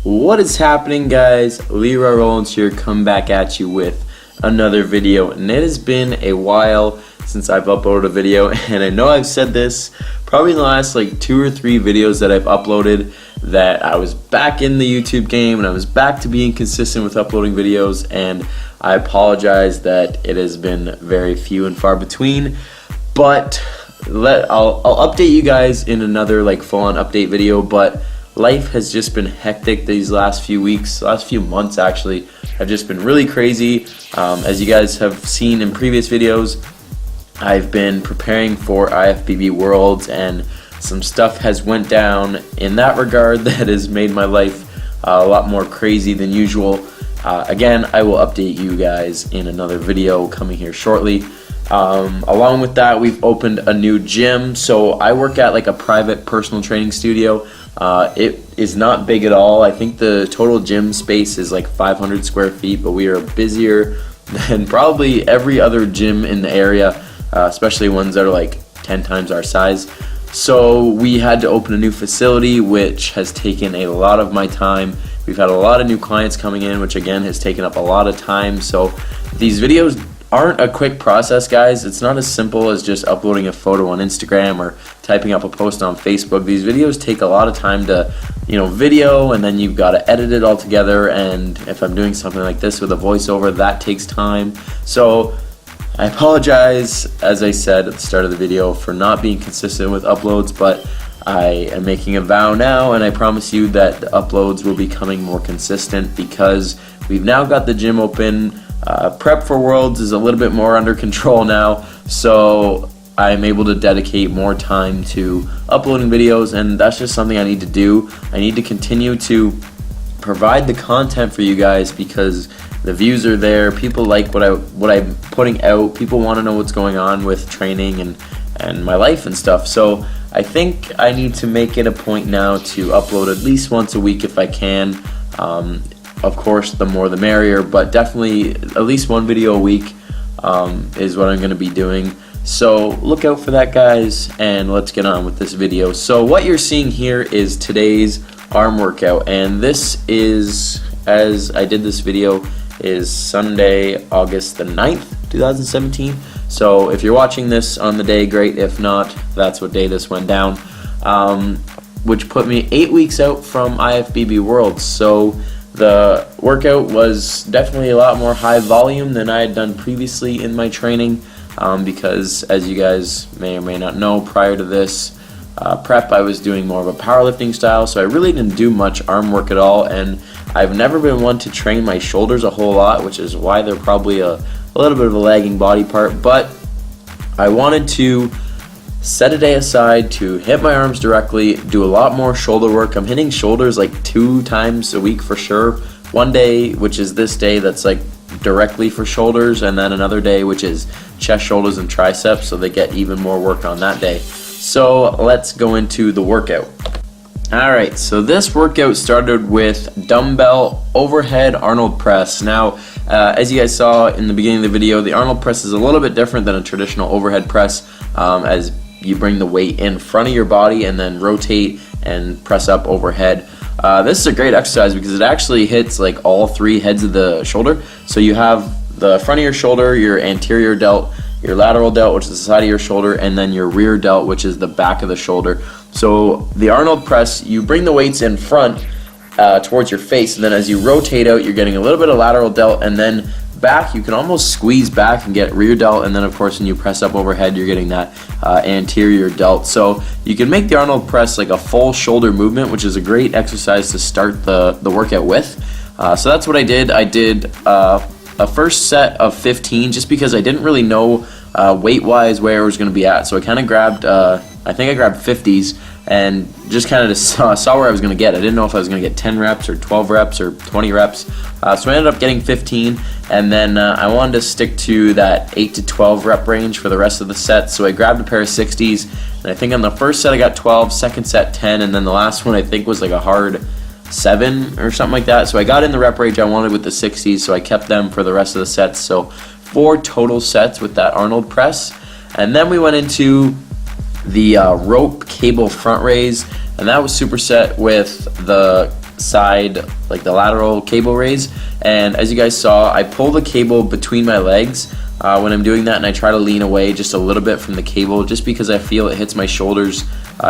What is happening, guys? Leroy Rollins here, come back at you with another video, and it has been a while since I've uploaded a video, and I know I've said this probably in the last like 2 or 3 videos that I've uploaded, that I was back in the YouTube game and I was back to being consistent with uploading videos, and I apologize that it has been very few and far between, but I'll update you guys in another like full-on update video. But life has just been hectic these last few weeks, last few months actually, have just been really crazy. As you guys have seen in previous videos, I've been preparing for IFBB Worlds, and some stuff has went down in that regard that has made my life a lot more crazy than usual. Again, I will update you guys in another video coming here shortly. Along with that, we've opened a new gym. So I work at like a private personal training studio. It is not big at all. I think the total gym space is like 500 square feet, but we are busier than probably every other gym in the area, especially ones that are like 10 times our size. So we had to open a new facility, which has taken a lot of my time. We've had a lot of new clients coming in, which again has taken up a lot of time. So these videos aren't a quick process, guys. It's not as simple as just uploading a photo on Instagram or typing up a post on Facebook. These videos take a lot of time to, video, and then you've got to edit it all together. And if I'm doing something like this with a voiceover, that takes time. So I apologize, as I said at the start of the video, for not being consistent with uploads, but I am making a vow now, and I promise you that the uploads will be coming more consistent because we've now got the gym open. Prep for Worlds is a little bit more under control now, so I'm able to dedicate more time to uploading videos, and that's just something I need to do. I need to continue to provide the content for you guys because the views are there. People like what I'm putting out. People want to know what's going on with training and my life and stuff. So I think I need to make it a point now to upload at least once a week if I can. Of course, the more the merrier, but definitely at least one video a week is what I'm going to be doing. So look out for that, guys, and let's get on with this video. So what you're seeing here is today's arm workout, and this is, as I did this video, is Sunday, August the 9th, 2017. So if you're watching this on the day, great. If not, that's what day this went down, which put me 8 weeks out from IFBB Worlds. So the workout was definitely a lot more high volume than I had done previously in my training, because as you guys may or may not know, prior to this prep, I was doing more of a powerlifting style, so I really didn't do much arm work at all, and I've never been one to train my shoulders a whole lot, which is why they're probably a little bit of a lagging body part. But I wanted to set a day aside to hit my arms directly, do a lot more shoulder work. I'm hitting shoulders like 2 times a week for sure. One day, which is this day, that's like directly for shoulders, and then another day which is chest, shoulders, and triceps, so they get even more work on that day. So let's go into the workout. Alright, so this workout started with dumbbell overhead Arnold press. Now, as you guys saw in the beginning of the video, the Arnold press is a little bit different than a traditional overhead press, as you bring the weight in front of your body and then rotate and press up overhead. This is a great exercise because it actually hits like all 3 heads of the shoulder. So you have the front of your shoulder, your anterior delt, your lateral delt, which is the side of your shoulder, and then your rear delt, which is the back of the shoulder. So the Arnold press, you bring the weights in front towards your face, and then as you rotate out, you're getting a little bit of lateral delt, and then back, you can almost squeeze back and get rear delt, and then of course when you press up overhead, you're getting that anterior delt. So you can make the Arnold press like a full shoulder movement, which is a great exercise to start the workout with. So that's what I did. I did a first set of 15 just because I didn't really know weight wise where I was going to be at, so I kind of grabbed I think I grabbed 50s and just kind of saw where I was going to get. I didn't know if I was going to get 10 reps or 12 reps or 20 reps. So I ended up getting 15, and then I wanted to stick to that 8 to 12 rep range for the rest of the set. So I grabbed a pair of 60s, and I think on the first set I got 12, second set 10, and then the last one I think was like a hard 7 or something like that. So I got in the rep range I wanted with the 60s, so I kept them for the rest of the sets. So 4 total sets with that Arnold press. And then we went into the rope cable front raise, and that was superset with the side, like the lateral cable raise, and as you guys saw, I pull the cable between my legs when I'm doing that, and I try to lean away just a little bit from the cable, just because I feel it hits my shoulders,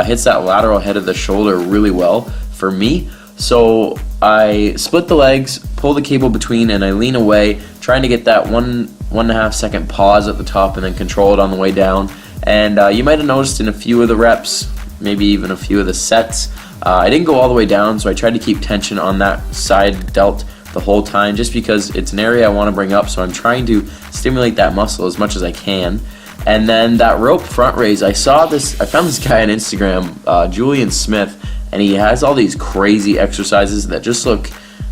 hits that lateral head of the shoulder really well for me. So I split the legs, pull the cable between, and I lean away, trying to get that 1.5 second pause at the top and then control it on the way down. And you might have noticed in a few of the reps, maybe even a few of the sets, I didn't go all the way down, so I tried to keep tension on that side delt the whole time, just because it's an area I want to bring up, so I'm trying to stimulate that muscle as much as I can. And then that rope front raise, I found this guy on Instagram, Julian Smith, and he has all these crazy exercises that just look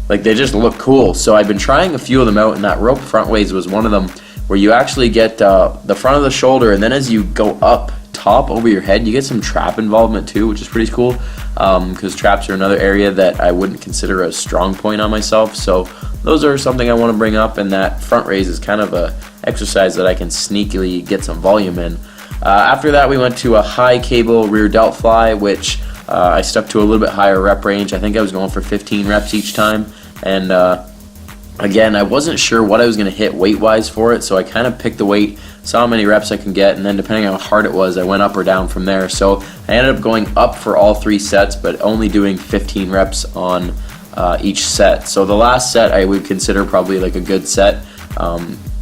like they just look cool. So I've been trying a few of them out, and that rope front raise was one of them, where you actually get the front of the shoulder, and then as you go up top over your head, you get some trap involvement too, which is pretty cool, because traps are another area that I wouldn't consider a strong point on myself. So those are something I want to bring up, and that front raise is kind of a exercise that I can sneakily get some volume in. After that, we went to a high cable rear delt fly, which I stuck to a little bit higher rep range. I think I was going for 15 reps each time, and again, I wasn't sure what I was going to hit weight-wise for it, so I kind of picked the weight, saw how many reps I can get, and then depending on how hard it was, I went up or down from there. So I ended up going up for all 3 sets, but only doing 15 reps on each set. So the last set I would consider probably like a good set.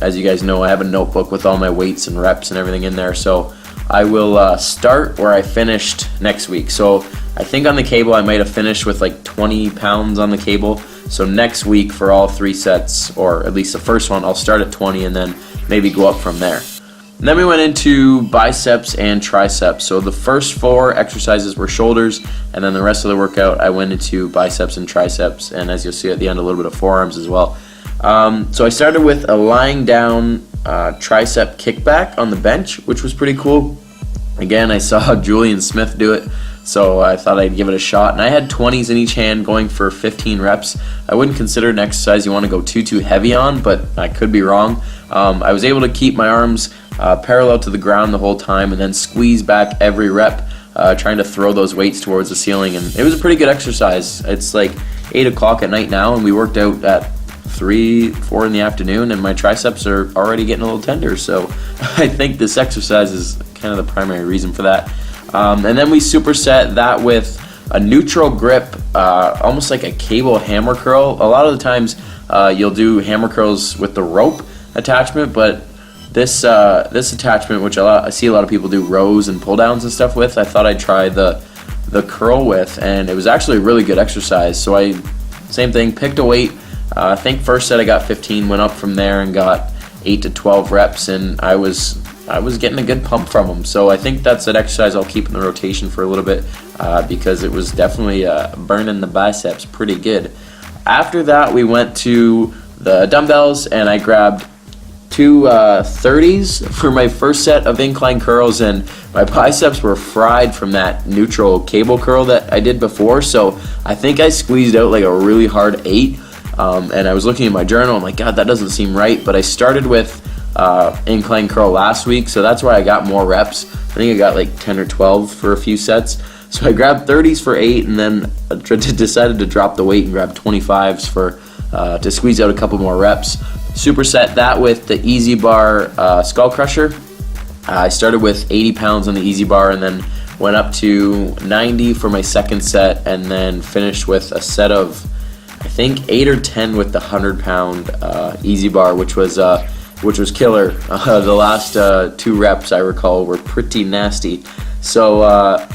As you guys know, I have a notebook with all my weights and reps and everything in there, so I will start where I finished next week. So I think on the cable I might have finished with like 20 pounds on the cable. So next week for all 3 sets, or at least the first one, I'll start at 20 and then maybe go up from there. And then we went into biceps and triceps. So the first 4 exercises were shoulders, and then the rest of the workout I went into biceps and triceps, and as you'll see at the end, a little bit of forearms as well. So I started with a lying down tricep kickback on the bench, which was pretty cool. Again, I saw Julian Smith do it, so I thought I'd give it a shot. And I had 20s in each hand going for 15 reps. I wouldn't consider it an exercise you want to go too heavy on, but I could be wrong. I was able to keep my arms parallel to the ground the whole time and then squeeze back every rep, trying to throw those weights towards the ceiling. And it was a pretty good exercise. It's like 8 o'clock at night now, and we worked out at 3-4 in the afternoon, and my triceps are already getting a little tender. So I think this exercise is kind of the primary reason for that. And then we superset that with a neutral grip, almost like a cable hammer curl. A lot of the times you'll do hammer curls with the rope attachment, but this attachment, which I see a lot of people do rows and pull downs and stuff with, I thought I'd try the curl with, and it was actually a really good exercise. So same thing, picked a weight. I think first set I got 15, went up from there and got 8 to 12 reps, and I was getting a good pump from them. So I think that's an exercise I'll keep in the rotation for a little bit, because it was definitely burning the biceps pretty good. After that, we went to the dumbbells, and I grabbed 2 30s for my first set of incline curls, and my biceps were fried from that neutral cable curl that I did before. So I think I squeezed out like a really hard 8. And I was looking at my journal, I'm like, God, that doesn't seem right. But I started with incline curl last week, so that's why I got more reps. I think I got like 10 or 12 for a few sets. So I grabbed 30s for 8, and then decided to drop the weight and grab 25s to squeeze out a couple more reps. Superset that with the Easy Bar Skull Crusher. I started with 80 pounds on the Easy Bar, and then went up to 90 for my second set, and then finished with a set of, I think, 8 or 10 with the 100-pound Easy Bar, which was killer. The last 2 reps, I recall, were pretty nasty. So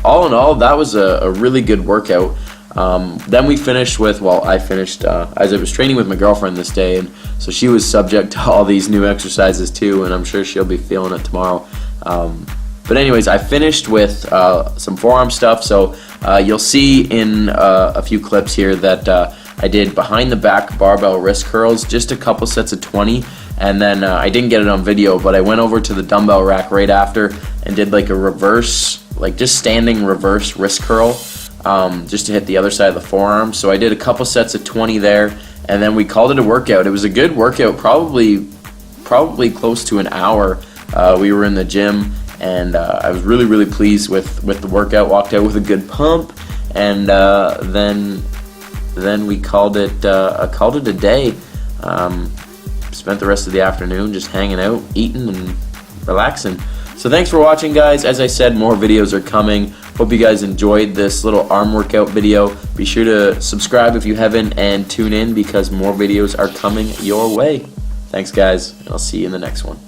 all in all, that was a really good workout. Then we finished with, I finished as I was training with my girlfriend this day, and so she was subject to all these new exercises too, and I'm sure she'll be feeling it tomorrow. But anyways, I finished with some forearm stuff. So you'll see in a few clips here that I did behind the back barbell wrist curls, just a couple sets of 20, and then I didn't get it on video, but I went over to the dumbbell rack right after and did like a reverse, like just standing reverse wrist curl, just to hit the other side of the forearm. So I did a couple sets of 20 there, and then we called it a workout. It was a good workout, probably close to an hour. We were in the gym, and I was really pleased with the workout. Walked out with a good pump, and then then we called it a day. Spent the rest of the afternoon just hanging out, eating, and relaxing. So thanks for watching, guys. As I said, more videos are coming. Hope you guys enjoyed this little arm workout video. Be sure to subscribe if you haven't, and tune in because more videos are coming your way. Thanks, guys, and I'll see you in the next one.